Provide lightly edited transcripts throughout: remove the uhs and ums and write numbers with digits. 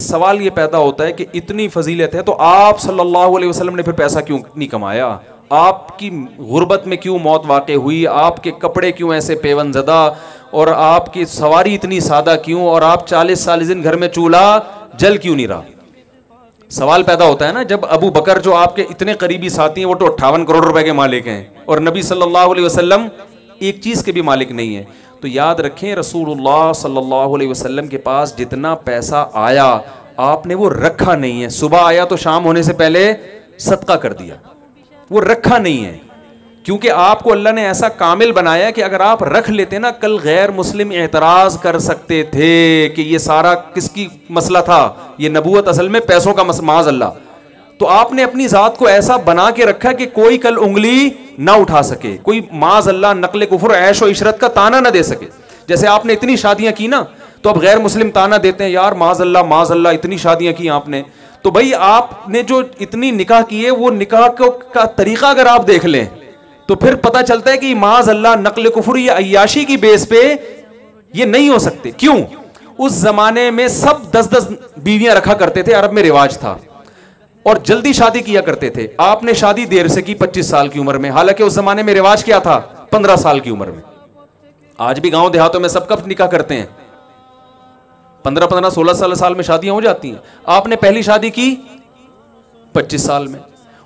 सवाल ये पैदा होता है कि इतनी फजीलत है तो आप सल्लल्लाहु अलैहि वसल्लम ने फिर पैसा क्यों नहीं कमाया? आपकी गुर्बत में क्यों मौत वाक़े हुई? आपके कपड़े क्यों ऐसे पेवनज़दा? और आपकी सवारी इतनी सादा क्यों? और आप 40 दिन घर में चूल्हा जल क्यों नहीं रहा? सवाल पैदा होता है ना। जब अबू बकर जो आपके इतने करीबी साथी हैं वो तो 58 करोड़ रुपए के मालिक हैं और नबी सल्लल्लाहु अलैहि वसल्लम एक चीज़ के भी मालिक नहीं है। तो याद रखें, रसूलुल्लाह सल्लल्लाहु अलैहि वसल्लम के पास जितना पैसा आया आपने वो रखा नहीं है। सुबह आया तो शाम होने से पहले सदका कर दिया, वो रखा नहीं है। क्योंकि आपको अल्लाह ने ऐसा कामिल बनाया कि अगर आप रख लेते ना, कल गैर मुस्लिम एतराज़ कर सकते थे कि ये सारा किसकी मसला था, ये नबूवत असल में पैसों का माज़ अल्लाह। तो आपने अपनी ज़ात को ऐसा बना के रखा कि कोई कल उंगली ना उठा सके, कोई माज़ अल्लाह नकल कुफ्र ऐश और इशरत का ताना ना दे सके। जैसे आपने इतनी शादियां की ना, तो अब गैर मुस्लिम ताना देते हैं, यार माज़ अल्लाह इतनी शादियां की आपने। तो भाई आपने जो इतनी निकाह की है, वो निकाह का तरीका अगर आप देख लें तो फिर पता चलता है कि माज़ अल्लाह नकल कुफ्र या अय्याशी की बेस पे ये नहीं हो सकते। क्यों? उस जमाने में सब 10-10 बीवियां रखा करते थे, अरब में रिवाज था, और जल्दी शादी किया करते थे। आपने शादी देर से की 25 साल की उम्र में, हालांकि उस जमाने में रिवाज क्या था? 15 साल की उम्र में। आज भी गांव देहातों में सब कब निकाह करते हैं? 15-15, 16 साल में शादियां हो जाती हैं। आपने पहली शादी की 25 साल में,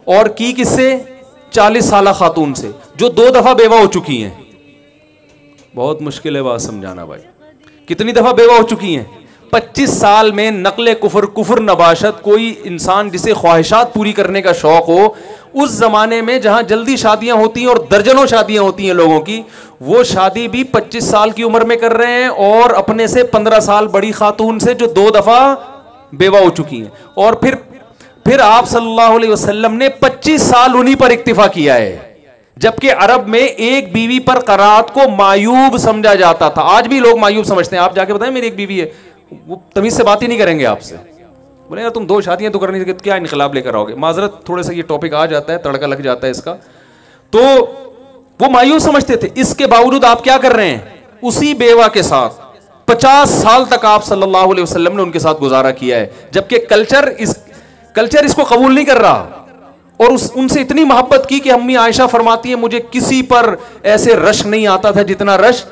और की किससे? 40 साल खातून से, जो 2 दफा बेवा हो चुकी हैं। बहुत मुश्किल है बात समझाना भाई। कितनी दफा बेवा हो चुकी हैं? 25 साल में। नकले कुफर नबाशत, कोई इंसान जिसे ख्वाहिशात पूरी करने का शौक हो, उस जमाने में जहां जल्दी शादियां होती हैं और दर्जनों शादियां होती हैं लोगों की, वो शादी भी 25 साल की उम्र में कर रहे हैं, और अपने से 15 साल बड़ी खातून से जो 2 दफा बेवा हो चुकी हैं। और फिर आप सल्लल्लाहु अलैहि वसल्लम ने 25 साल उन्हीं पर इक्तिफा किया है, जबकि अरब में एक बीवी पर करात को मायूब समझा जाता था। आज भी लोग मायूब समझते हैं। आप जाके बताएं मेरी एक बीवी है, वो तमीज से बात ही नहीं करेंगे आपसे। बोले यार तुम 2 शादियां तो कर नहीं सकते, क्या इनकलाब लेकर आओगे? माजरत, थोड़ा सा ये टॉपिक आ जाता है, तड़का लग जाता है इसका। तो वो मायूब समझते थे। इसके बावजूद आप क्या कर रहे हैं? उसी बेवा के साथ 50 साल तक आप सल्लल्लाहु अलैहि वसल्लम ने उनके साथ गुजारा किया है, जबकि कल्चर इसको कबूल नहीं कर रहा। और उनसे इतनी मोहब्बत की कि अम्मी आयशा फरमाती है, मुझे किसी पर ऐसे रश नहीं आता था जितना रश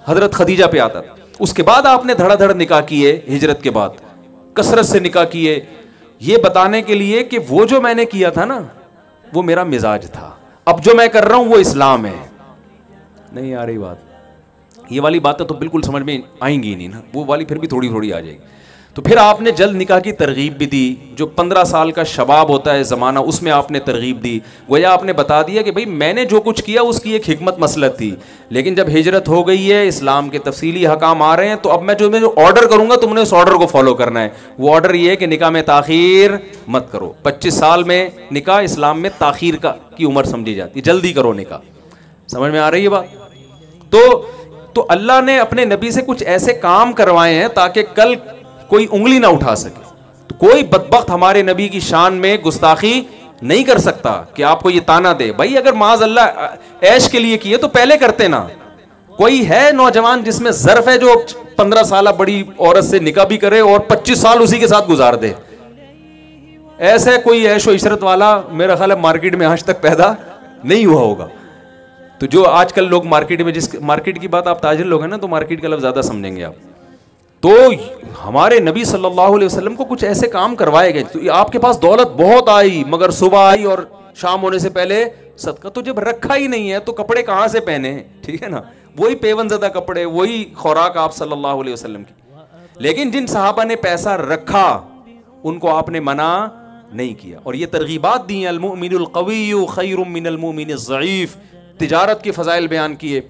हजरत खदीजा पे आता था। उसके बाद आपने धड़ाधड़ निकाह किए, हिजरत के बाद कसरत से निकाह किए, ये बताने के लिए कि वो जो मैंने किया था ना, वो मेरा मिजाज था, अब जो मैं कर रहा हूं वो इस्लाम है। नहीं आ रही बात? ये वाली बातें तो बिल्कुल समझ में आएंगी नहीं ना, वो वाली फिर भी थोड़ी थोड़ी आ जाएगी। तो फिर आपने जल्द निकाह की तरगीब भी दी। जो 15 साल का शबाब होता है ज़माना, उसमें आपने तरगीब दी। गोया आपने बता दिया कि भाई मैंने जो कुछ किया उसकी एक हिकमत मसलत थी, लेकिन जब हिजरत हो गई है, इस्लाम के तफसीली हकाम आ रहे हैं, तो अब मैं जो ऑर्डर करूंगा तुमने उस ऑर्डर को फॉलो करना है। वो ऑर्डर ये है कि निकाह में ताखीर मत करो। 25 साल में निकाह इस्लाम में ताखीर की उम्र समझी जाती है, जल्दी करो निकाह। समझ में आ रही है बात? तो अल्लाह ने अपने नबी से कुछ ऐसे काम करवाए हैं ताकि कल कोई उंगली ना उठा सके। तो कोई बदबख्त हमारे नबी की शान में गुस्ताखी नहीं कर सकता कि आपको ये ताना दे। भाई अगर माज़ अल्लाह ऐश के लिए किए तो पहले करते ना। कोई है नौजवान जिसमें ज़र्फ है जो 15 साल बड़ी औरत से निकाह भी करे और 25 साल उसी के साथ गुजार दे? ऐसे कोई ऐशो इशरत वाला मेरा ख्याल है मार्केट में आज तक पैदा नहीं हुआ होगा। तो जो आजकल लोग मार्केट में, जिस मार्केट की बात, आप ताजिर लोग हैं ना, तो मार्केट का लफ्ज़ ज़्यादा समझेंगे आप। तो हमारे नबी सल्लल्लाहु अलैहि वसल्लम को कुछ ऐसे काम करवाए गए। तो आपके पास दौलत बहुत आई, मगर सुबह आई और शाम होने से पहले सदका। तो जब रखा ही नहीं है तो कपड़े कहाँ से पहने? ठीक है ना, वही पेवनज़दा कपड़े, वही खुराक आप सल्लल्लाहु अलैहि वसल्लम की। लेकिन जिन सहाबा ने पैसा रखा उनको आपने मना नहीं किया, और ये तरगीबात दी, अल मुमिनुल क़विय्यु खैरुम मिनल मुमिनिज़ ज़ईफ़, तिजारत के फ़ज़ाइल बयान किए।